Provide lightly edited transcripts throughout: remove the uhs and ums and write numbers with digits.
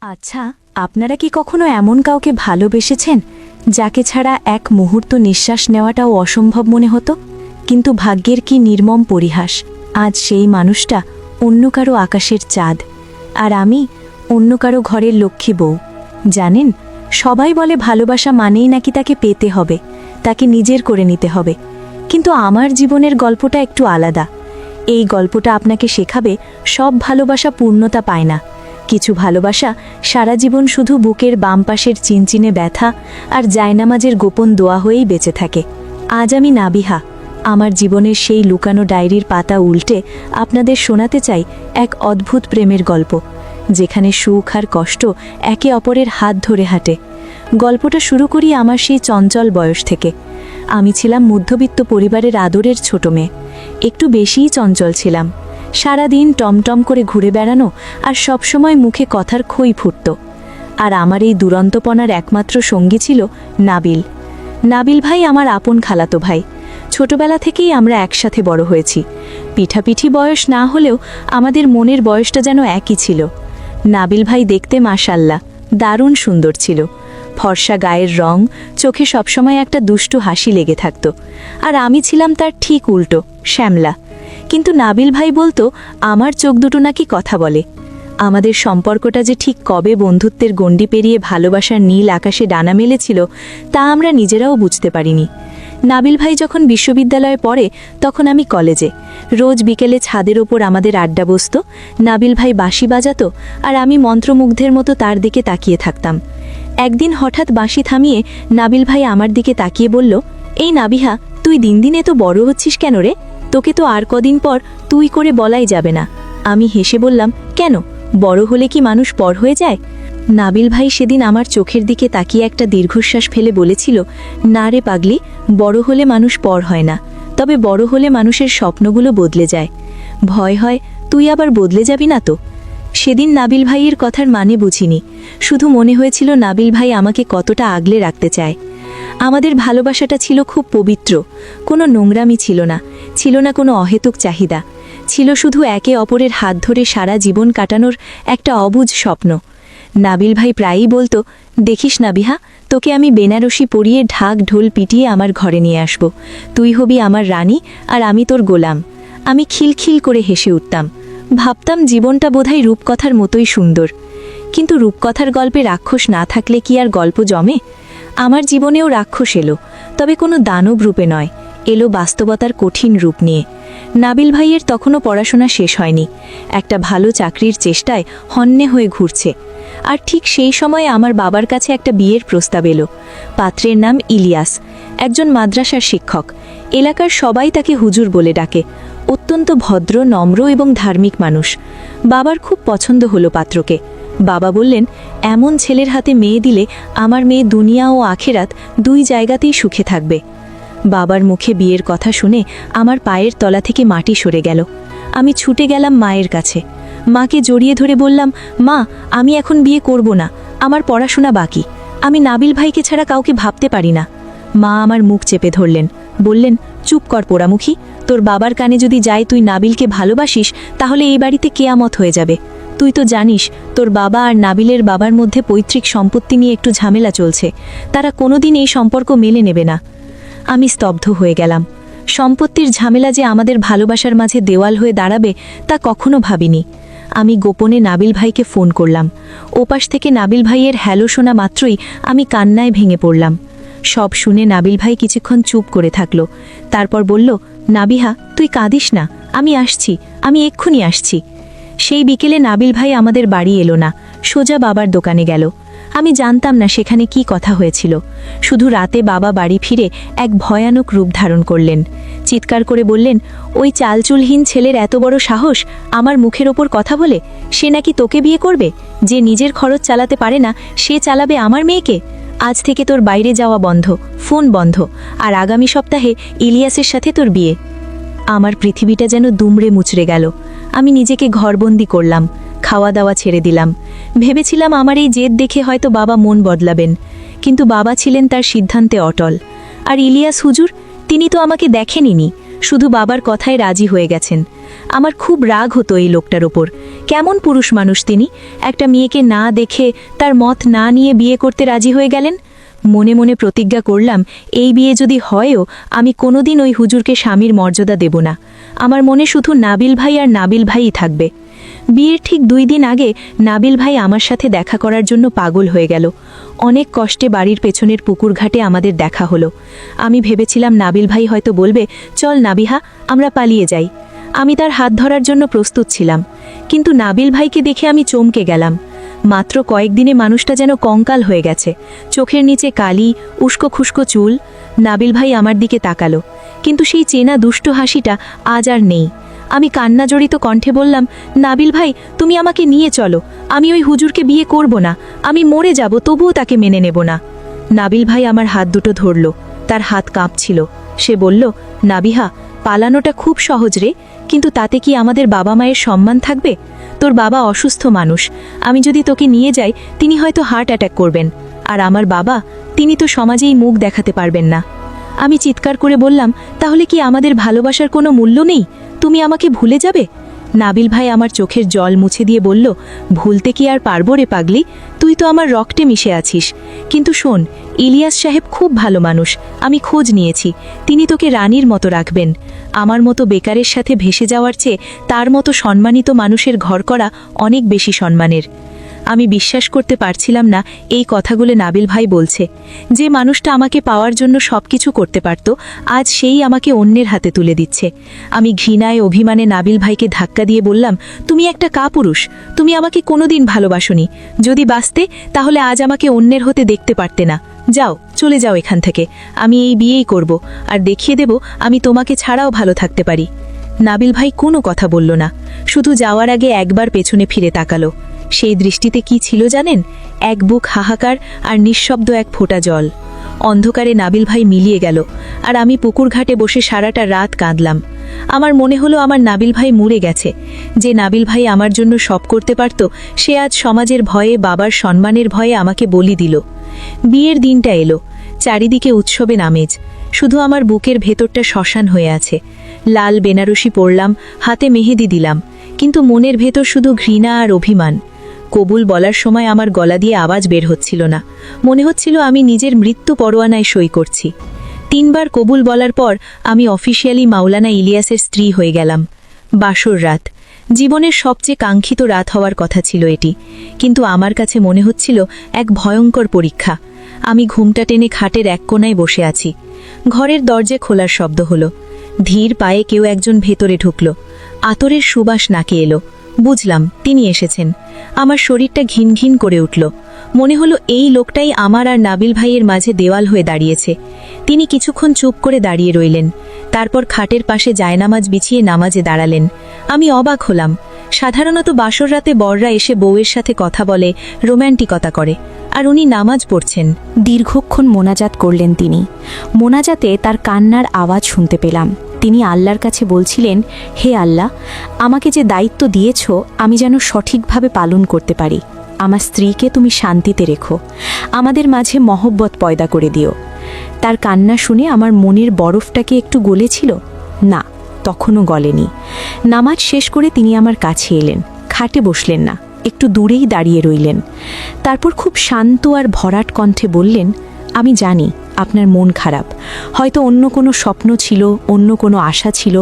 আচ্ছা, আপনারা কি কখনো এমন কাউকে ভালোবেসেছেন যাকে ছাড়া এক মুহূর্ত নিঃশ্বাস নেওয়াটাও অসম্ভব মনে হতো? কিন্তু ভাগ্যের কি নির্মম পরিহাস, আজ সেই মানুষটা অন্য কারো আকাশের চাঁদ, আর আমি অন্য কারো ঘরের লক্ষ্মী বউ। জানেন, সবাই বলে ভালোবাসা মানেই নাকি তাকে পেতে হবে, তাকে নিজের করে নিতে হবে। কিন্তু আমার জীবনের গল্পটা একটু আলাদা। এই গল্পটা আপনাকে শেখাবে সব ভালোবাসা পূর্ণতা পায় না। কিছু ভালোবাসা সারা জীবন শুধু বুকের বাম পাশের চিনচিনে ব্যথা আর জায়নামাজের গোপন দোয়া হয়েই বেঁচে থাকে। আজ আমি নাবিহা আমার জীবনের সেই লুকানো ডায়েরির পাতা উল্টে আপনাদের শোনাতে চাই এক অদ্ভুত প্রেমের গল্প, যেখানে সুখ আর কষ্ট একে অপরের হাত ধরে হাঁটে। গল্পটা শুরু করি আমার সেই চঞ্চল বয়স থেকে। আমি ছিলাম মধ্যবিত্ত পরিবারের আদরের ছোট মেয়ে। একটু বেশিই চঞ্চল ছিলাম। সারাদিন টমটম করে ঘুরে বেড়ানো আর সবসময় মুখে কথার খই ফুটত। আর আমার এই দুরন্তপনার একমাত্র সঙ্গী ছিল নাবিল। নাবিল ভাই আমার আপন খালাতো ভাই। ছোটবেলা থেকেই আমরা একসাথে বড় হয়েছি। পিঠাপিঠি বয়স না হলেও আমাদের মনের বয়সটা যেন একই ছিল। নাবিল ভাই দেখতে মাশাল্লাহ দারুণ সুন্দর ছিল। ফর্সা গায়ের রং, চোখে সবসময় একটা দুষ্টু হাসি লেগে থাকত। আর আমি ছিলাম তার ঠিক উল্টো, শ্যামলা। কিন্তু নাবিল ভাই বলতো আমার চোখ দুটো নাকি কথা বলে। আমাদের সম্পর্কটা যে ঠিক কবে বন্ধুত্বের গণ্ডি পেরিয়ে ভালোবাসার নীল আকাশে ডানা মেলেছিল তা আমরা নিজেরাও বুঝতে পারিনি। নাবিল ভাই যখন বিশ্ববিদ্যালয়ে পড়ে তখন আমি কলেজে। রোজ বিকেলে ছাদের ওপর আমাদের আড্ডা বসত। নাবিল ভাই বাঁশি বাজাতো আর আমি মন্ত্রমুগ্ধের মতো তার দিকে তাকিয়ে থাকতাম। একদিন হঠাৎ বাঁশি থামিয়ে নাবিল ভাই আমার দিকে তাকিয়ে বলল, এই নাবিহা, তুই দিন দিন এত বড় হচ্ছিস কেন রে? তোকে তো আর কদিন পর তুই করে বলাই যাবে না। আমি হেসে বললাম, কেন, বড় হলে কি মানুষ পর হয়ে যায়? নাবিল ভাই সেদিন আমার চোখের দিকে তাকিয়ে একটা দীর্ঘশ্বাস ফেলে বলেছিল, না রে পাগলি, বড় হলে মানুষ পর হয় না, তবে বড় হলে মানুষের স্বপ্নগুলো বদলে যায়। ভয় হয় তুই আবার বদলে যাবি না তো? সেদিন নাবিল ভাইয়ের কথার মানে বুঝিনি, শুধু মনে হয়েছিল নাবিল ভাই আমাকে কতটা আগলে রাখতে চায়। আমাদের ভালোবাসাটা ছিল খুব পবিত্র। কোনো নোংরামি ছিল না, ছিল না কোনো অহেতুক চাহিদা, ছিল শুধু একে অপরের হাত ধরে সারা জীবন কাটানোর একটা অবুঝ স্বপ্ন। নাবিল ভাই প্রায়ই বলতো, দেখিস নাবিহা, তোকে আমি বেনারসি পরিয়ে ঢাক ঢোল পিটিয়ে আমার ঘরে নিয়ে আসব। তুই হবি আমার রানী আর আমি তোর গোলাম। আমি খিলখিল করে হেসে উঠতাম। ভাবতাম জীবনটা বোধহয় রূপকথার মতোই সুন্দর। কিন্তু রূপকথার গল্পে রাক্ষস না থাকলে কি আর গল্প জমে? আমার জীবনেও রাক্ষস এলো, তবে কোনো দানব রূপে নয়, এলো বাস্তবতার কঠিন রূপ নিয়ে। নাবিল ভাইয়ের তখনও পড়াশোনা শেষ হয়নি, একটা ভালো চাকরির চেষ্টায় হন্যে হয়ে ঘুরছে। আর ঠিক সেই সময়ে আমার বাবার কাছে একটা বিয়ের প্রস্তাব এলো। পাত্রের নাম ইলিয়াস, একজন মাদ্রাসার শিক্ষক। এলাকার সবাই তাকে হুজুর বলে ডাকে। অত্যন্ত ভদ্র, নম্র এবং ধার্মিক মানুষ। বাবার খুব পছন্দ হলো পাত্রকে। বাবা বললেন, এমন ছেলের হাতে মেয়ে দিলে আমার মেয়ে দুনিয়া ও আখেরাত দুই জায়গাতেই সুখে থাকবে। বাবার মুখে বিয়ের কথা শুনে আমার পায়ের তলা থেকে মাটি সরে গেল। আমি ছুটে গেলাম মায়ের কাছে। মাকে জড়িয়ে ধরে বললাম, মা, আমি এখন বিয়ে করব না, আমার পড়াশোনা বাকি, আমি নাবিল ভাইকে ছাড়া কাউকে ভাবতে পারি না। মা আমার মুখ চেপে ধরলেন, বললেন, চুপ কর পোড়ামুখী, তোর বাবার কানে যদি যায় তুই নাবিলকে ভালোবাসিস তাহলে এই বাড়িতে কেয়ামত হয়ে যাবে। তুই তো জানিস তোর বাবা আর নাবিলের বাবার মধ্যে পৈতৃক সম্পত্তি নিয়ে একটু ঝামেলা চলছে, তারা কোনোদিন এই সম্পর্ক মেলে নেবে না। আমি স্তব্ধ হয়ে গেলাম। সম্পত্তির ঝামেলা যে আমাদের ভালোবাসার মাঝে দেওয়াল হয়ে দাঁড়াবে তা কখনো ভাবিনি। আমি গোপনে নাবিল ভাইকে ফোন করলাম। ওপাশ থেকে নাবিল ভাইয়ের হ্যালো শোনা মাত্রই আমি কান্নায় ভেঙে পড়লাম। সব শুনে নাবিল ভাই কিছুক্ষণ চুপ করে থাকলো। তারপর বলল, নাবিহা, তুই কাঁদিস না, আমি এক্ষুনি আসছি। সেই বিকেলে নাবিল ভাই আমাদের বাড়ি এলো না, সোজা বাবার দোকানে গেল। আমি জানতাম না সেখানে কি কথা হয়েছিল। শুধু রাতে বাবা বাড়ি ফিরে এক ভয়ানক রূপ ধারণ করলেন। চিৎকার করে বললেন, ওই চালচুলহীন ছেলের এত বড় সাহস আমার মুখের ওপর কথা বলে! সে নাকি তোকে বিয়ে করবে? যে নিজের খরচ চালাতে পারে না সে চালাবে আমার মেয়েকে? আজ থেকে তোর বাইরে যাওয়া বন্ধ, ফোন বন্ধ, আর আগামী সপ্তাহে ইলিয়াসের সাথে তোর বিয়ে। আমার পৃথিবীটা যেন দুমড়ে মুচড়ে গেল। আমি নিজেকে ঘরবন্দি করলাম, খাওয়া দাওয়া ছেড়ে দিলাম। ভেবেছিলাম আমার এই জেদ দেখে হয়তো বাবা মন বদলাবেন, কিন্তু বাবা ছিলেন তার সিদ্ধান্তে অটল। আর ইলিয়াস হুজুর, তিনি তো আমাকে দেখেনইনি, শুধু বাবার কথায় রাজি হয়ে গেছেন। আমার খুব রাগ হতো এই লোকটার ওপর। কেমন পুরুষ মানুষ তিনি, একটা মেয়েকে না দেখে তার মত না নিয়ে বিয়ে করতে রাজি হয়ে গেলেন। মনে মনে প্রতিজ্ঞা করলাম, এই বিয়ে যদি হয়ও আমি কোনোদিন ওই হুজুরকে স্বামীর মর্যাদা দেব না। আমার মনে শুধু নাবিল ভাই আর নাবিল ভাইই থাকবে। বিয়ের ঠিক 2 দিন আগে নাবিল ভাই আমার সাথে দেখা করার জন্য পাগল হয়ে গেল। অনেক কষ্টে বাড়ির পেছনের পুকুর ঘাটে আমাদের দেখা হলো। আমি ভেবেছিলাম নাবিল ভাই হয়তো বলবে, চল নাবিহা, আমরা পালিয়ে যাই। আমি তার হাত ধরার জন্য প্রস্তুত ছিলাম, কিন্তু নাবিল ভাইকে দেখে আমি চমকে গেলাম। মাত্র কয়েকদিনে মানুষটা যেন কঙ্কাল হয়ে গেছে, চোখের নিচে কালি, উস্কো খুস্কো চুল। নাবিল ভাই আমার দিকে তাকালো, কিন্তু সেই চেনা দুষ্ট হাসিটা আজ আর নেই। আমি কান্নাজড়িত কণ্ঠে বললাম, নাবিল ভাই, তুমি আমাকে নিয়ে চলো, আমি ওই হুজুরকে বিয়ে করব না, আমি মরে যাব, তবুও তাকে মেনে নেব না। নাবিল ভাই আমার হাত দুটো ধরল, তার হাত কাঁপছিল। সে বলল, নাবিহা, পালানোটা খুব সহজ রে, কিন্তু তাতে কি আমাদের বাবা মায়ের সম্মান থাকবে? তোর বাবা অসুস্থ মানুষ, আমি যদি তোকে নিয়ে যাই তিনি হয়তো হার্ট অ্যাটাক করবেন, আর আমার বাবা, তিনি তো সমাজেই মুখ দেখাতে পারবেন না। আমি চিৎকার করে বললাম, তাহলে কি আমাদের ভালোবাসার কোনো মূল্য নেই? তুমি আমাকে ভুলে যাবে? নাবিল ভাই আমার চোখের জল মুছে দিয়ে বলল, ভুলতে কি আর পারবো রে পাগলি, তুই তো আমার রক্তে মিশে আছিস। কিন্তু শোন, ইলিয়াস সাহেব খুব ভালো মানুষ, আমি খোঁজ নিয়েছি, তিনি তোকে রানীর মতো রাখবেন। আমার মতো বেকারের সাথে ভেসে যাওয়ার চেয়ে তার মতো সম্মানিত মানুষের ঘর করা অনেক বেশি সম্মানের। আমি বিশ্বাস করতে পারছিলাম না এই কথাগুলো নাবিল ভাই বলছে। যে মানুষটা আমাকে পাওয়ার জন্য সবকিছু করতে পারত, আজ সেই আমাকে অন্যের হাতে তুলে দিচ্ছে। আমি ঘৃণায় অভিমানে নাবিল ভাইকে ধাক্কা দিয়ে বললাম, তুমি একটা কাপুরুষ, তুমি আমাকে কোনোদিন ভালোবাসোনি। যদি বাঁচতে তাহলে আজ আমাকে অন্যের হতে দেখতে পারতে না। যাও, চলে যাও এখান থেকে, আমি এই বিয়েই করব, আর দেখিয়ে দেব আমি তোমাকে ছাড়াও ভালো থাকতে পারি। নাবিল ভাই কোনো কথা বলল না, শুধু যাওয়ার আগে একবার পেছনে ফিরে তাকালো। সেই দৃষ্টিতে কি ছিল জানেন? এক বুক হাহাকার আর নিঃশব্দ এক ফোঁটা জল। অন্ধকারে নাবিল ভাই মিলিয়ে গেল, আর আমি পুকুর ঘাটে বসে সারাটা রাত কাঁদলাম। আমার মনে হলো আমার নাবিল ভাই মরে গেছে। যে নাবিল ভাই আমার জন্য সব করতে পারত, সে আজ সমাজের ভয়ে, বাবার সম্মানের ভয়ে আমাকে বলি দিল। বিয়ের দিনটা এলো, চারিদিকে উৎসবে আমেজ, শুধু আমার বুকের ভেতরটা শ্মশান হয়ে আছে। লাল বেনারসি পরলাম, হাতে মেহেদি দিলাম, কিন্তু মনের ভেতর শুধু ঘৃণা আর অভিমান। কবুল বলার সময় আমার গলা দিয়ে আওয়াজ বের হচ্ছিল না, মনে হচ্ছিল আমি নিজের মৃত্যু পরোয়ানায় সই করছি। 3 বার কবুল বলার পর আমি অফিসিয়ালি মাওলানা ইলিয়াসের স্ত্রী হয়ে গেলাম। বাসর রাত, জীবনের সবচেয়ে কাঙ্ক্ষিত রাত হওয়ার কথা ছিল এটি, কিন্তু আমার কাছে মনে হচ্ছিল এক ভয়ঙ্কর পরীক্ষা। আমি ঘুমটা টেনে খাটের এক কোণায় বসে আছি। ঘরের দরজা খোলার শব্দ হলো, ধীর পায়ে কেউ একজন ভেতরে ঢুকল। আতরের সুবাস নাকে এলো। বুঝলাম তিনি এসেছেন। আমার শরীরটা ঘিন ঘিন করে উঠল। মনে হলো এই লোকটাই আমার আর নাবিল ভাইয়ের মাঝে দেওয়াল হয়ে দাঁড়িয়েছে। তিনি কিছুক্ষণ চুপ করে দাঁড়িয়ে রইলেন, তারপর খাটের পাশে জায়নামাজ বিছিয়ে নামাজে দাঁড়ালেন। আমি অবাক হলাম। সাধারণত বাসর রাতে বররা এসে বউয়ের সাথে কথা বলে, রোম্যান্টিকতা করে, আর উনি নামাজ পড়ছেন। দীর্ঘক্ষণ মোনাজাত করলেন তিনি। মোনাজাতে তার কান্নার আওয়াজ শুনতে পেলাম। তিনি আল্লাহর কাছে বলছিলেন, হে আল্লাহ, আমাকে যে দায়িত্ব দিয়েছ আমি যেন সঠিকভাবে পালন করতে পারি। আমার স্ত্রীকে তুমি শান্তিতে রেখো, আমাদের মাঝে মহব্বত পয়দা করে দিও। তার কান্না শুনে আমার মনের বরফটাকে একটু গলেছিল? না, তখনও গলেনি। নামাজ শেষ করে তিনি আমার কাছে এলেন, খাটে বসলেন না, একটু দূরেই দাঁড়িয়ে রইলেন। তারপর খুব শান্ত আর ভরাট কণ্ঠে বললেন, আমি জানি আপনার মন খারাপ, হয়তো অন্য কোনো স্বপ্ন ছিল, অন্য কোনো আশা ছিল।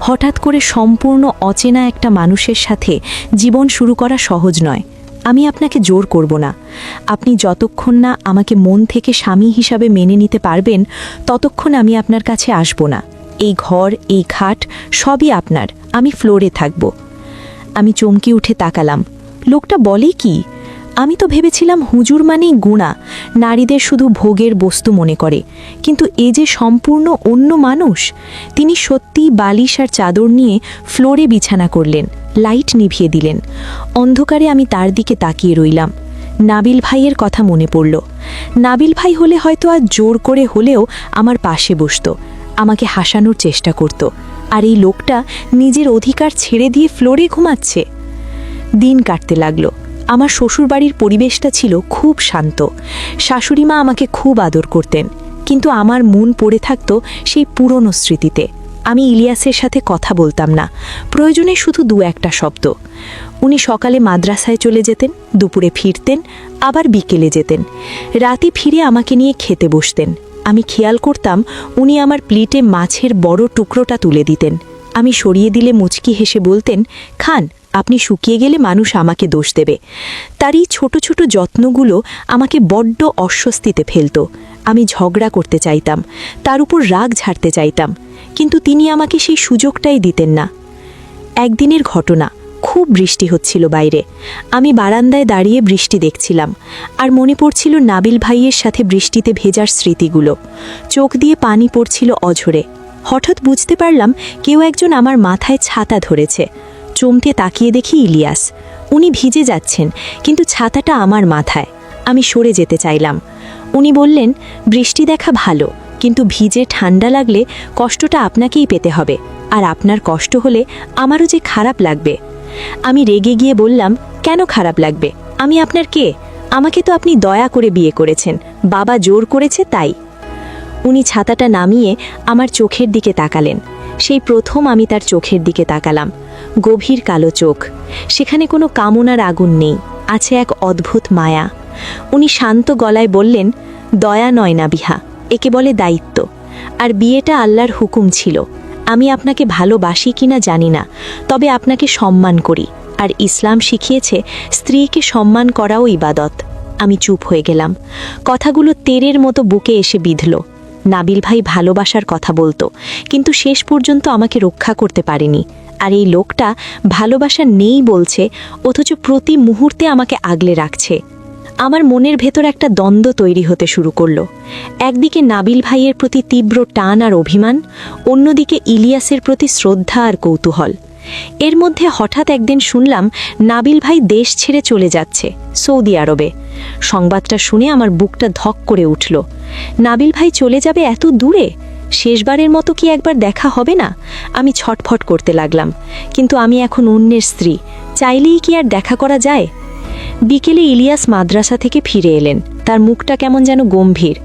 হঠাৎ করে সম্পূর্ণ অচেনা একটা মানুষের সাথে জীবন শুরু করা সহজ নয়। আমি আপনাকে জোর করব না। আপনি যতক্ষণ না আমাকে মন থেকে স্বামী হিসাবে মেনে নিতে পারবেন, ততক্ষণ আমি আপনার কাছে আসব না। এই ঘর, এই খাট সবই আপনার, আমি ফ্লোরে থাকব। আমি চমকে উঠে তাকালাম। লোকটা বলে কি? আমি তো ভেবেছিলাম হুজুর মানেই গুণা, নারীদের শুধু ভোগের বস্তু মনে করে, কিন্তু এ যে সম্পূর্ণ অন্য মানুষ। তিনি সত্যিই বালিশ আর চাদর নিয়ে ফ্লোরে বিছানা করলেন, লাইট নিভিয়ে দিলেন। অন্ধকারে আমি তার দিকে তাকিয়ে রইলাম। নাবিল ভাইয়ের কথা মনে পড়ল। নাবিল ভাই হলে হয়তো আজ জোর করে হলেও আমার পাশে বসত, আমাকে হাসানোর চেষ্টা করত। আর এই লোকটা নিজের অধিকার ছেড়ে দিয়ে ফ্লোরে ঘুমাচ্ছে। দিন কাটতে লাগলো। আমার শ্বশুরবাড়ির পরিবেশটা ছিল খুব শান্ত। শাশুড়িমা আমাকে খুব আদর করতেন, কিন্তু আমার মন পড়ে থাকত সেই পুরনো স্মৃতিতে। আমি ইলিয়াসের সাথে কথা বলতাম না, প্রয়োজনে শুধু দু একটা শব্দ। উনি সকালে মাদ্রাসায় চলে যেতেন, দুপুরে ফিরতেন, আবার বিকেলে যেতেন। রাতে ফিরে আমাকে নিয়ে খেতে বসতেন। আমি খেয়াল করতাম উনি আমার প্লেটে মাছের বড় টুকরোটা তুলে দিতেন। আমি সরিয়ে দিলে মুচকি হেসে বলতেন, খান, আপনি শুকিয়ে গেলে মানুষ আমাকে দোষ দেবে। তার এই ছোট ছোট যত্নগুলো আমাকে বড্ড অস্বস্তিতে ফেলত। আমি ঝগড়া করতে চাইতাম, তার উপর রাগ ঝাড়তে চাইতাম, কিন্তু তিনি আমাকে সেই সুযোগটাই দিতেন না। একদিনের ঘটনা, খুব বৃষ্টি হচ্ছিল বাইরে। আমি বারান্দায় দাঁড়িয়ে বৃষ্টি দেখছিলাম, আর মনে পড়ছিল নাবিল ভাইয়ের সাথে বৃষ্টিতে ভেজার স্মৃতিগুলো। চোখ দিয়ে পানি পড়ছিল অঝরে। হঠাৎ বুঝতে পারলাম কেউ একজন আমার মাথায় ছাতা ধরেছে। চমকে তাকিয়ে দেখি ইলিয়াস। উনি ভিজে যাচ্ছেন, কিন্তু ছাতাটা আমার মাথায়। আমি সরে যেতে চাইলাম। উনি বললেন, বৃষ্টি দেখা ভালো, কিন্তু ভিজে ঠান্ডা লাগলে কষ্টটা আপনাকেই পেতে হবে, আর আপনার কষ্ট হলে আমারও যে খারাপ লাগবে। আমি রেগে গিয়ে বললাম, কেন খারাপ লাগবে? আমি আপনার কে? আমাকে তো আপনি দয়া করে বিয়ে করেছেন, বাবা জোর করেছে তাই। উনি ছাতাটা নামিয়ে আমার চোখের দিকে তাকালেন। সেই প্রথম আমি তার চোখের দিকে তাকালাম। গভীর কালো চোখ, সেখানে কোনো কামনার আগুন নেই, আছে এক অদ্ভুত মায়া। উনি শান্ত গলায় বললেন, দয়া নয় নাবিহা, একে বলে দায়িত্ব। আর বিয়েটা আল্লাহর হুকুম ছিল। আমি আপনাকে ভালোবাসি কিনা জানি না, তবে আপনাকে সম্মান করি, আর ইসলাম শিখিয়েছে স্ত্রীকে সম্মান করাও ইবাদত। আমি চুপ হয়ে গেলাম। কথাগুলো তেরের মতো বুকে এসে বিঁধল। নাবিল ভাই ভালোবাসার কথা বলতো, কিন্তু শেষ পর্যন্ত আমাকে রক্ষা করতে পারেনি। আর এই লোকটা ভালোবাসা নেই বলছে, অথচ প্রতি মুহূর্তে আমাকে আগলে রাখছে। আমার মনের ভেতর একটা দ্বন্দ্ব তৈরি হতে শুরু করলো। একদিকে নাবিল ভাইয়ের প্রতি তীব্র টান আর অভিমান, অন্যদিকে ইলিয়াসের প্রতি শ্রদ্ধা আর কৌতূহল। এর মধ্যে হঠাৎ একদিন শুনলাম নাবিল ভাই দেশ ছেড়ে চলে যাচ্ছে সৌদি আরবে। সংবাদটা শুনে আমার বুকটা ধক করে উঠল। নাবিল ভাই চলে যাবে এত দূরে? শেষবারের মতো কি একবার দেখা হবে না? আমি ছটফট করতে লাগলাম, কিন্তু আমি এখন অন্যের স্ত্রী, চাইলেই কি আর দেখা করা যায়? বিকেলে ইলিয়াস মাদ্রাসা থেকে ফিরে এলেন। তার মুখটা কেমন যেন গম্ভীর।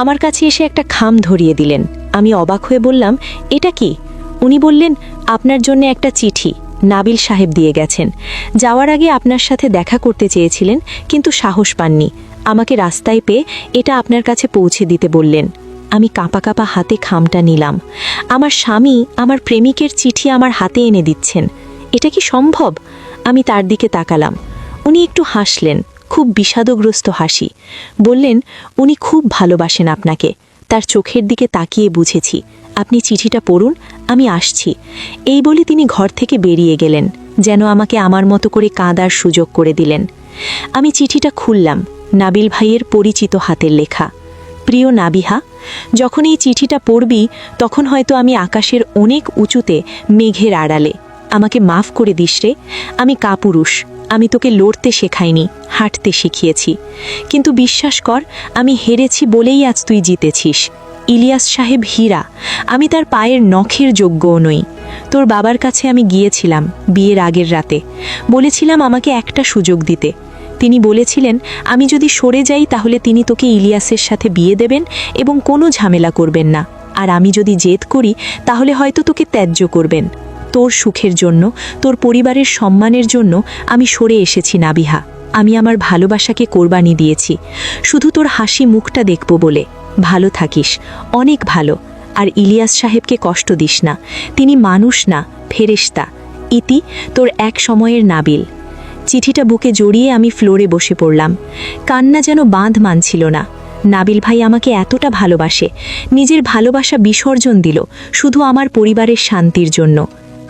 আমার কাছে এসে একটা খাম ধরিয়ে দিলেন। আমি অবাক হয়ে বললাম, এটা কি? উনি বললেন, আপনার জন্য একটা চিঠি নাবিল সাহেব দিয়ে গেছেন। যাওয়ার আগে আপনার সাথে দেখা করতে চেয়েছিলেন, কিন্তু সাহস পাননি। আমাকে রাস্তায় পেয়ে এটা আপনার কাছে পৌঁছে দিতে বললেন। আমি কাঁপা কাঁপা হাতে খামটা নিলাম। আমার স্বামী আমার প্রেমিকের চিঠি আমার হাতে এনে দিচ্ছেন, এটা কি সম্ভব? আমি তার দিকে তাকালাম। উনি একটু হাসলেন, খুব বিষাদগ্রস্ত হাসি। বললেন, উনি খুব ভালোবাসেন আপনাকে। তার চোখের দিকে তাকিয়ে বুঝেছি। আপনি চিঠিটা পড়ুন, আমি আসছি। এই বলে তিনি ঘর থেকে বেরিয়ে গেলেন, যেন আমাকে আমার মতো করে কাঁদার সুযোগ করে দিলেন। আমি চিঠিটা খুললাম। নাবিল ভাইয়ের পরিচিত হাতের লেখা। প্রিয় নাবিহা, যখন এই চিঠিটা পড়বি তখন হয়তো আমি আকাশের অনেক উঁচুতে মেঘের আড়ালে। আমাকে মাফ করে দিস রে। আমি কাপুরুষ। আমি তোকে লড়তে শেখাইনি, হাঁটতে শিখিয়েছি। কিন্তু বিশ্বাস কর, আমি হেরেছি বলেই আজ তুই জিতেছিস। ইলিয়াস সাহেব হীরা, আমি তার পায়ের নখের যোগ্যও নই। তোর বাবার কাছে আমি গিয়েছিলাম বিয়ের আগের রাতে। বলেছিলাম আমাকে একটা সুযোগ দিতে। তিনি বলেছিলেন আমি যদি সরে যাই তাহলে তিনি তোকে ইলিয়াসের সাথে বিয়ে দেবেন এবং কোনো ঝামেলা করবেন না। আর আমি যদি জেদ করি তাহলে হয়তো তোকে ত্যায্য করবেন। তোর সুখের জন্য, তোর পরিবারের সম্মানের জন্য আমি সরে এসেছি নাবিহা। আমি আমার ভালোবাসাকে কোরবানি দিয়েছি, শুধু তোর হাসি মুখটা দেখব বলে। ভালো থাকিস, অনেক ভালো। আর ইলিয়াস সাহেবকে কষ্ট দিস না, তিনি মানুষ না, ফেরেশতা। ইতি, তোর এক সময়ের নাবিল। চিঠিটা বুকে জড়িয়ে আমি ফ্লোরে বসে পড়লাম। কান্না যেন বাঁধ মানছিল না। নাবিল ভাই আমাকে এতটা ভালোবাসে, নিজের ভালোবাসা বিসর্জন দিল শুধু আমার পরিবারের শান্তির জন্য।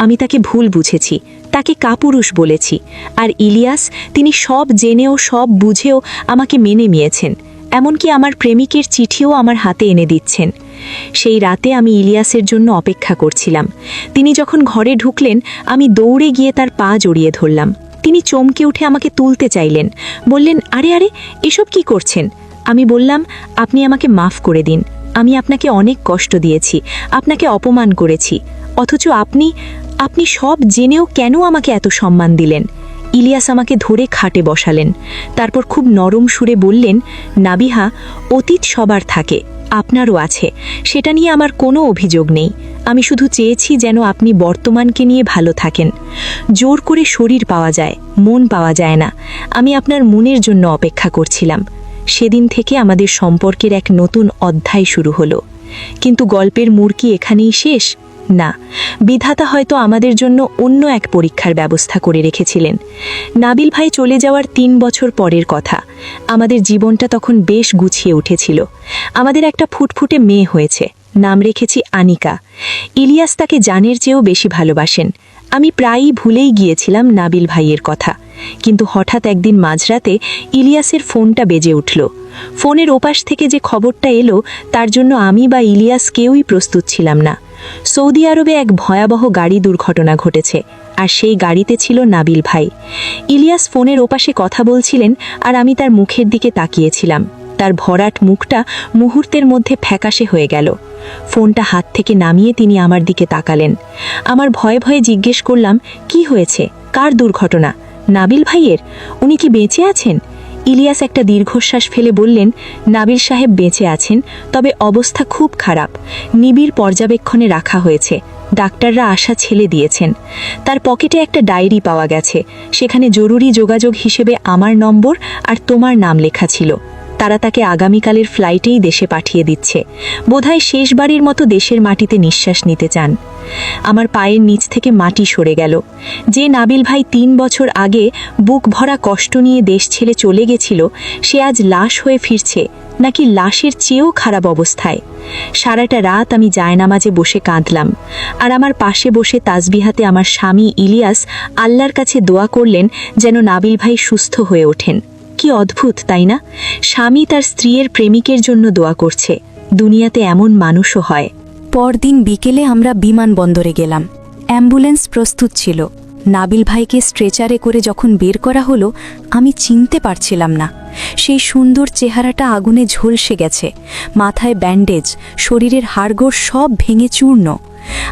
আমি তাকে ভুল বুঝেছি, তাকে কাপুরুষ বলেছি। আর ইলিয়াস, তিনি সব জেনেও সব বুঝেও আমাকে মেনে নিয়েছেন। এমনকি আমার প্রেমিকের চিঠিও আমার হাতে এনে দিচ্ছেন। সেই রাতে আমি ইলিয়াসের জন্য অপেক্ষা করছিলাম। তিনি যখন ঘরে ঢুকলেন আমি দৌড়ে গিয়ে তার পা জড়িয়ে ধরলাম। তিনি চমকে উঠে আমাকে তুলতে চাইলেন, বললেন, আরে আরে, এসব কি করছেন? আমি বললাম, আপনি আমাকে মাফ করে দিন। আমি আপনাকে অনেক কষ্ট দিয়েছি, আপনাকে অপমান করেছি, অথচ আপনি সব জেনেও কেন আমাকে এত সম্মান দিলেন? ইলিয়াস আমাকে ধরে খাটে বসালেন। তারপর খুব নরম সুরে বললেন, নাবিহা, অতীত সবার থাকে, আপনারও আছে, সেটা নিয়ে আমার কোনো অভিযোগ নেই। আমি শুধু চেয়েছি যেন আপনি বর্তমানকে নিয়ে ভালো থাকেন। জোর করে শরীর পাওয়া যায়, মন পাওয়া যায় না। আমি আপনার মনের জন্য অপেক্ষা করছিলাম। সেদিন থেকে আমাদের সম্পর্কের এক নতুন অধ্যায় শুরু হলো। কিন্তু গল্পের মোড় কি এখানেই শেষ? না, বিধাতা হয়তো আমাদের জন্য অন্য এক পরীক্ষার ব্যবস্থা করে রেখেছিলেন। নাবিল ভাই চলে যাওয়ার 3 বছর পরের কথা। আমাদের জীবনটা তখন বেশ গুছিয়ে উঠেছিল। আমাদের একটা ফুটফুটে মেয়ে হয়েছে, নাম রেখেছি আনিকা। ইলিয়াস তাকে জানের চেয়েও বেশি ভালোবাসেন। আমি প্রায়ই ভুলেই গিয়েছিলাম নাবিল ভাইয়ের কথা। কিন্তু হঠাৎ একদিন মাঝরাতে ইলিয়াসের ফোনটা বেজে উঠল। ফোনের ওপাশ থেকে যে খবরটা এলো তার জন্য আমি বা ইলিয়াস কেউই প্রস্তুত ছিলাম না। সৌদি আরবে এক ভয়াবহ গাড়ি দুর্ঘটনা ঘটেছে, আর সেই গাড়িতে ছিল নাবিল ভাই। ইলিয়াস ফোনের ওপাশে কথা বলছিলেন, আর আমি তার মুখের দিকে তাকিয়েছিলাম। তার ভরাট মুখটা মুহূর্তের মধ্যে ফ্যাকাশে হয়ে গেল। ফোনটা হাত থেকে নামিয়ে তিনি আমার দিকে তাকালেন। আমার ভয়ে ভয়ে জিজ্ঞেস করলাম, কি হয়েছে? কার দুর্ঘটনা? নাবিল ভাইয়ের? উনি কি বেঁচে আছেন? ইলিয়াস একটা দীর্ঘশ্বাস ফেলে বললেন, নাবিল সাহেব বেঁচে আছেন, তবে অবস্থা খুব খারাপ। নিবিড় পর্যবেক্ষণে রাখা হয়েছে। ডাক্তাররা আশা ছেড়ে দিয়েছেন। তার পকেটে একটা ডায়েরি পাওয়া গেছে। সেখানে জরুরি যোগাযোগ হিসেবে আমার নম্বর আর তোমার নাম লেখা ছিল। তারা তাকে আগামীকালের ফ্লাইটেই দেশে পাঠিয়ে দিচ্ছে। বোধহয় শেষবারের মতো দেশের মাটিতে নিঃশ্বাস নিতে চান। আমার পায়ের নিচ থেকে মাটি সরে গেল। যে নাবিল ভাই 3 বছর আগে বুক ভরা কষ্ট নিয়ে দেশ ছেড়ে চলে গেছিল, সে আজ লাশ হয়ে ফিরছে, নাকি লাশের চেয়েও খারাপ অবস্থায়। সারাটা রাত আমি জায়নামাজে বসে কাঁদলাম। আর আমার পাশে বসে তাসবিহাতে আমার স্বামী ইলিয়াস আল্লাহর কাছে দোয়া করলেন যেন নাবিল ভাই সুস্থ হয়ে ওঠেন। কি অদ্ভুত, তাই না? স্বামী তার স্ত্রীর প্রেমিকের জন্য দোয়া করছে। দুনিয়াতে এমন মানুষও হয়। পরদিন বিকেলে আমরা বিমানবন্দরে গেলাম। অ্যাম্বুলেন্স প্রস্তুত ছিল। নাবিল ভাইকে স্ট্রেচারে করে যখন বের করা হলো, আমি চিনতে পারছিলাম না। সেই সুন্দর চেহারাটা আগুনে ঝলসে গেছে, মাথায় ব্যান্ডেজ, শরীরের হাড়গোড় সব ভেঙে চূর্ণ।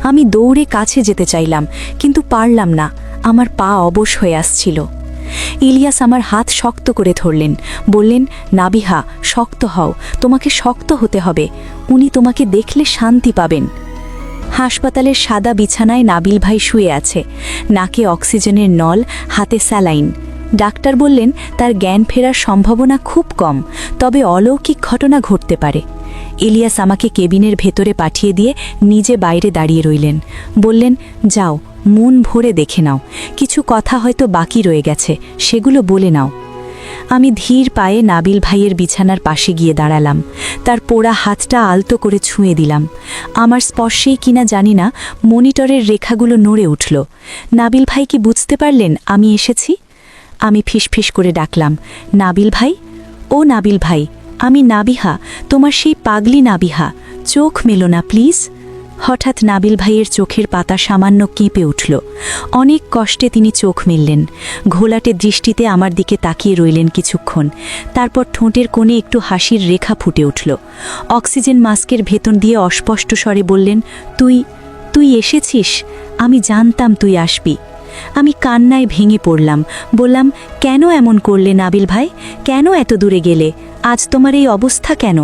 আমি দৌড়ে কাছে যেতে চাইলাম, কিন্তু পারলাম না। আমার পা অবশ হয়ে আসছিল। ইলিয়াস আমার হাত শক্ত করে ধরলেন, বললেন, নাবিহা, শক্ত হও, তোমাকে শক্ত হতে হবে। উনি তোমাকে দেখলে শান্তি পাবেন। হাসপাতালের সাদা বিছানায় নাবিল ভাই শুয়ে আছে, নাকে অক্সিজেনের নল, হাতে স্যালাইন। ডাক্তার বললেন তার জ্ঞান ফেরার সম্ভাবনা খুব কম, তবে অলৌকিক ঘটনা ঘটতে পারে। ইলিয়াস আমাকে কেবিনের ভেতরে পাঠিয়ে দিয়ে নিজে বাইরে দাঁড়িয়ে রইলেন। বললেন, যাও, মন ভরে দেখে নাও। কিছু কথা হয়তো বাকি রয়ে গেছে, সেগুলো বলে নাও। আমি ধীর পায়ে নাবিল ভাইয়ের বিছানার পাশে গিয়ে দাঁড়ালাম। তার পোড়া হাতটা আলতো করে ছুঁয়ে দিলাম। আমার স্পর্শেই কিনা জানি না, মনিটরের রেখাগুলো নড়ে উঠল। নাবিল ভাই কি বুঝতে পারলেন আমি এসেছি? আমি ফিসফিস করে ডাকলাম, নাবিল ভাই, ও নাবিল ভাই, আমি নাবিহা, তোমার সেই পাগলি নাবিহা। চোখ মেলো না প্লিজ। হঠাৎ নাবিল ভাইয়ের চোখের পাতা সামান্য কেঁপে উঠল। অনেক কষ্টে তিনি চোখ মেললেন। ঘোলাটে দৃষ্টিতে আমার দিকে তাকিয়ে রইলেন কিছুক্ষণ। তারপর ঠোঁটের কোণে একটু হাসির রেখা ফুটে উঠল। অক্সিজেন মাস্কের ভেতর দিয়ে অস্পষ্ট স্বরে বললেন, তুই এসেছিস? আমি জানতাম তুই আসবি। আমি কান্নায় ভেঙে পড়লাম। বললাম, কেন এমন করলে নাবিল ভাই? কেন এত দূরে গেলে? আজ তোমার এই অবস্থা কেন?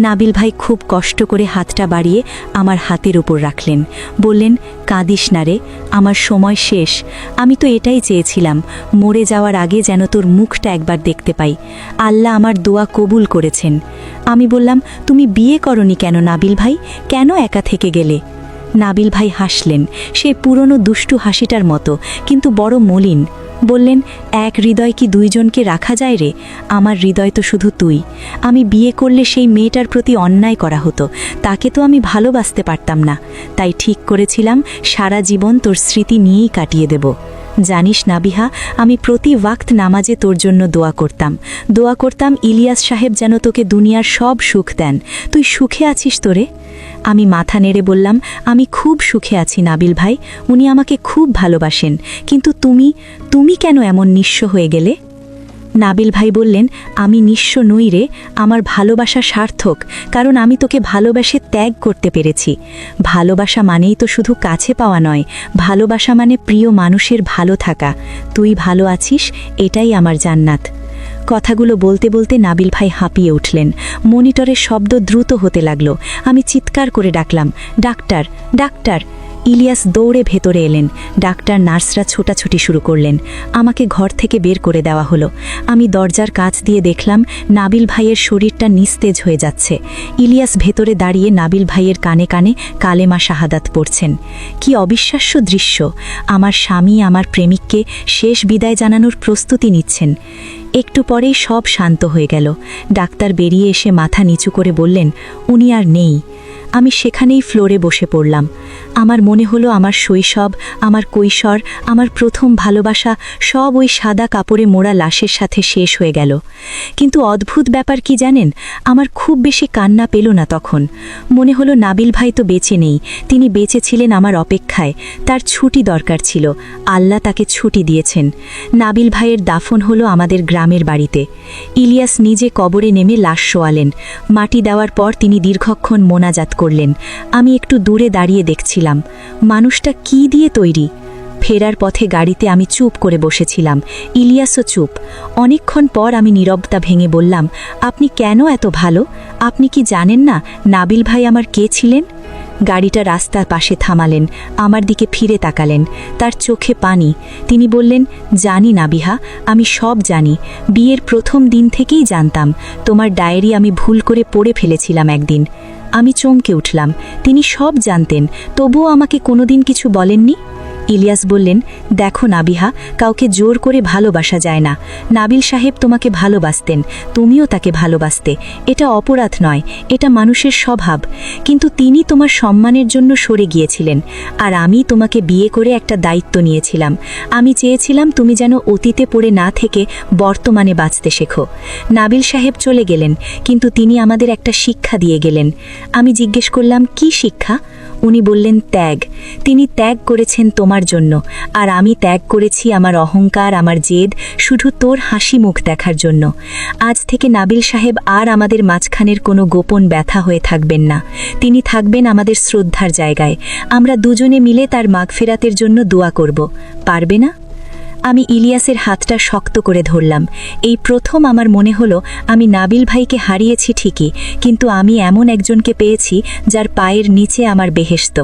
নাবিল ভাই খুব কষ্ট করে হাতটা বাড়িয়ে আমার হাতের উপর রাখলেন। বললেন, কাঁদিস না রে, আমার সময় শেষ। আমি তো এটাই চেয়েছিলাম, মরে যাওয়ার আগে যেন তোর মুখটা একবার দেখতে পাই। আল্লাহ আমার দোয়া কবুল করেছেন। আমি বললাম, তুমি বিয়ে করনি কেন নাবিল ভাই? কেন একা থেকে গেলে? নাবিল ভাই হাসলেন, সেই পুরনো দুষ্টু হাসিটার মতো, কিন্তু বড় মলিন। বললেন, এক হৃদয় কি দুইজনকে রাখা যায় রে? আমার হৃদয় তো শুধু তুই। আমি বিয়ে করলে সেই মেয়েটার প্রতি অন্যায় করা হতো, তাকে তো আমি ভালোবাসতে পারতাম না। তাই ঠিক করেছিলাম সারা জীবন তোর স্মৃতি নিয়েই কাটিয়ে দেব। জানিস নাবিহা, আমি প্রতি ওয়াক্ত নামাজে তোর জন্য দোয়া করতাম ইলিয়াস সাহেব যেন তোকে দুনিয়ার সব সুখ দেন। তুই সুখে আছিস তোরে? আমি মাথা নেড়ে বললাম, আমি খুব সুখে আছি নাবিল ভাই, উনি আমাকে খুব ভালোবাসেন। কিন্তু তুমি কেন এমন নিঃস্ব হয়ে গেলে? নাবিল ভাই বললেন, আমি নিঃস্ব নই রে, আমার ভালোবাসা সার্থক, কারণ আমি তোকে ভালোবাসে ত্যাগ করতে পেরেছি। ভালোবাসা মানেই তো শুধু কাছে পাওয়া নয়, ভালোবাসা মানে প্রিয় মানুষের ভালো থাকা। তুই ভালো আছিস, এটাই আমার জান্নাত। কথাগুলো বলতে বলতে নাবিল ভাই হাঁপিয়ে উঠলেন। মনিটরের শব্দ দ্রুত হতে লাগলো। আমি চিৎকার করে ডাকলাম, ডাক্তার, ডাক্তার। ইলিয়াস দৌড়ে ভেতরে এলেন। ডাক্তার নার্সরা ছোটাছুটি শুরু করলেন। আমাকে ঘর থেকে বের করে দেওয়া হলো। আমি দরজার কাছ দিয়ে দেখলাম নাবিল ভাইয়ের শরীরটা নিস্তেজ হয়ে যাচ্ছে। ইলিয়াস ভেতরে দাঁড়িয়ে নাবিল ভাইয়ের কানে কানে কালেমা শাহাদাত পড়ছেন। কি অবিশ্বাস্য দৃশ্য! আমার স্বামী আমার প্রেমিককে শেষ বিদায় জানানোর প্রস্তুতি নিচ্ছেন। একটু পরেই সব শান্ত হয়ে গেল। ডাক্তার বেরিয়ে এসে মাথা নিচু করে বললেন, উনি আর নেই। আমি সেখানেই ফ্লোরে বসে পড়লাম। আমার মনে হলো আমার শৈশব, আমার কৈশোর, আমার প্রথম ভালোবাসা সব ওই সাদা কাপড়ে মোড়া লাশের সাথে শেষ হয়ে গেল। কিন্তু অদ্ভুত ব্যাপার কি জানেন, আমার খুব বেশি কান্না পেল না তখন। মনে হলো নাবিল ভাই তো বেঁচে নেই, তিনি বেঁচে ছিলেন আমার অপেক্ষায়। তার ছুটি দরকার ছিল, আল্লাহ তাকে ছুটি দিয়েছেন। নাবিল ভাইয়ের দাফন হলো আমাদের গ্রামের বাড়িতে। ইলিয়াস নিজে কবরে নেমে লাশ শোয়ালেন। মাটি দেওয়ার পর তিনি দীর্ঘক্ষণ মোনাজাত করলেন। আমি একটু দূরে দাঁড়িয়ে দেখছিলাম মানুষটা কি দিয়ে তৈরি। ফেরার পথে গাড়িতে আমি চুপ করে বসেছিলাম, ইলিয়াসও চুপ। অনেকক্ষণ পর আমি নীরবতা ভেঙে বললাম, আপনি কেন এত ভালো? আপনি কি জানেন না নাবিল ভাই আমার কে ছিলেন? গাড়িটা রাস্তার পাশে থামালেন, আমার দিকে ফিরে তাকালেন। তার চোখে পানি। তিনি বললেন, জানি নাবিহা, আমি সব জানি। বিয়ের প্রথম দিন থেকেই জানতাম। তোমার ডায়েরি আমি ভুল করে পড়ে ফেলেছিলাম একদিন। আমি চমকে উঠলাম। তিনি সব জানতেন, তবুও আমাকে কোনোদিন কিছু বলেননি। ইলিয়াস বললেন, দেখো নাবিহা, কাউকে জোর করে ভালোবাসা যায় না। নাবিল সাহেব তোমাকে ভালোবাসতেন, তুমিও তাকে ভালোবাসতে। এটা অপরাধ নয়, এটা মানুষের স্বভাব। কিন্তু তিনি তোমার সম্মানের জন্য সরে গিয়েছিলেন, আর আমি তোমাকে বিয়ে করে একটা দায়িত্ব নিয়েছিলাম। আমি চেয়েছিলাম তুমি যেন অতীতে পড়ে না থেকে বর্তমানে বাঁচতে শেখো। নাবিল সাহেব চলে গেলেন, কিন্তু তিনি আমাদের একটা শিক্ষা দিয়ে গেলেন। আমি জিজ্ঞেস করলাম, কি শিক্ষা? উনি বললেন, ত্যাগ। তিনি ত্যাগ করেছেন তোমার জন্য, আর আমি ত্যাগ করেছি আমার অহংকার, আমার জেদ, শুধু তোর হাসি মুখ দেখার জন্য। আজ থেকে নাবিল সাহেব আর আমাদের মাঝখানের কোনো গোপন ব্যথা হয়ে থাকবেন না। তিনি থাকবেন আমাদের শ্রদ্ধার জায়গায়। আমরা দুজনে মিলে তার মাগফিরাতের জন্য দোয়া করব। পারবে না? আমি ইলিয়াসের হাতটা শক্ত করে ধরলাম। এই প্রথম আমার মনে হলো আমি নাবিল ভাইকে হারিয়েছি ঠিকই, কিন্তু আমি এমন একজনকে পেয়েছি যার পায়ের নিচে আমার বেহেশত।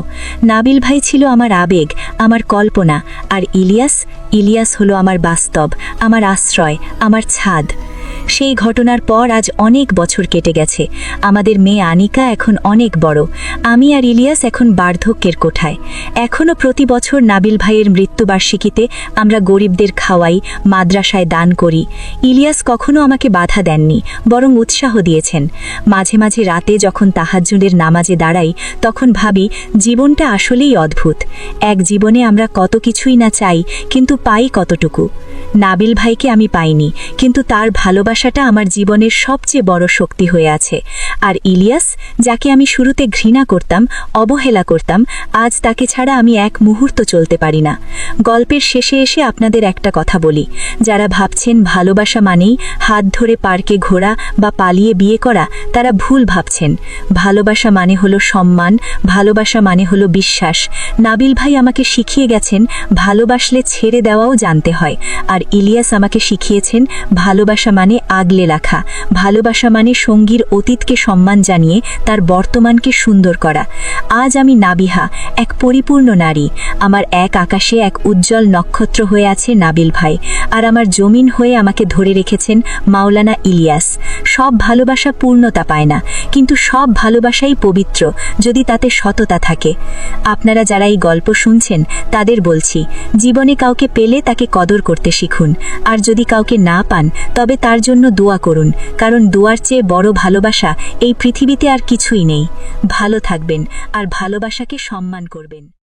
নাবিল ভাই ছিল আমার আবেগ, আমার কল্পনা, আর ইলিয়াস হলো আমার বাস্তব, আমার আশ্রয়, আমার ছাদ। সেই ঘটনার পর আজ অনেক বছর কেটে গেছে। আমাদের মেয়ে আনিকা এখন অনেক বড়। আমি আর ইলিয়াস এখন বার্ধক্যের কোঠায়। এখনও প্রতি বছর নাবিল ভাইয়ের মৃত্যুবার্ষিকীতে আমরা গরিবদের খাওয়াই, মাদ্রাসায় দান করি। ইলিয়াস কখনো আমাকে বাধা দেননি, বরং উৎসাহ দিয়েছেন। মাঝে মাঝে রাতে যখন তাহাজ্জুদের নামাজে দাঁড়াই, তখন ভাবি জীবনটা আসলেই অদ্ভুত। এক জীবনে আমরা কত কিছুই না চাই, কিন্তু পাই কতটুকু। নাবিল ভাইকে আমি পাইনি, কিন্তু তার ভালোবাসাটা আমার জীবনের সবচেয়ে বড় শক্তি হয়ে আছে। আর ইলিয়াস, যাকে আমি শুরুতে ঘৃণা করতাম, অবহেলা করতাম, আজ তাকে ছাড়া আমি এক মুহূর্ত চলতে পারি না। গল্পের শেষে এসে আপনাদের একটা কথা বলি, যারা ভাবছেন ভালোবাসা মানেই হাত ধরে পার্কে ঘোরা বা পালিয়ে বিয়ে করা, তারা ভুল ভাবছেন। ভালোবাসা মানে হলো সম্মান, ভালোবাসা মানে হলো বিশ্বাস। নাবিল ভাই আমাকে শিখিয়ে গেছেন ভালোবাসলে ছেড়ে দেওয়াও জানতে হয়, আর ইলিয়াস আমাকে শিখিয়েছেন ভালোবাসা মানে আগলে রাখা। ভালোবাসা মানে সঙ্গীর অতীতকে সম্মান জানিয়ে তার বর্তমানকে সুন্দর করা। আজ আমি নাবিহা, এক পরিপূর্ণ নারী। আমার এক আকাশে এক উজ্জ্বল নক্ষত্র হয়ে আছে নাবিল ভাই, আর আমার জমিন হয়ে আমাকে ধরে রেখেছেন মাওলানা ইলিয়াস। সব ভালোবাসা পূর্ণতা পায় না, কিন্তু সব ভালোবাসাই পবিত্র যদি তাতে সততা থাকে। আপনারা যারা এই গল্প শুনছেন তাদের বলছি, জীবনে কাউকে পেলে তাকে কদর করতে শিখুন, আর যদি কাউকে না পান তবে তার জন্য দোয়া করুন, কারণ দোয়ার চেয়ে বড় ভালোবাসা এই পৃথিবীতে আর কিছুই নেই। ভালো থাকবেন আর ভালোবাসাকে সম্মান করবেন।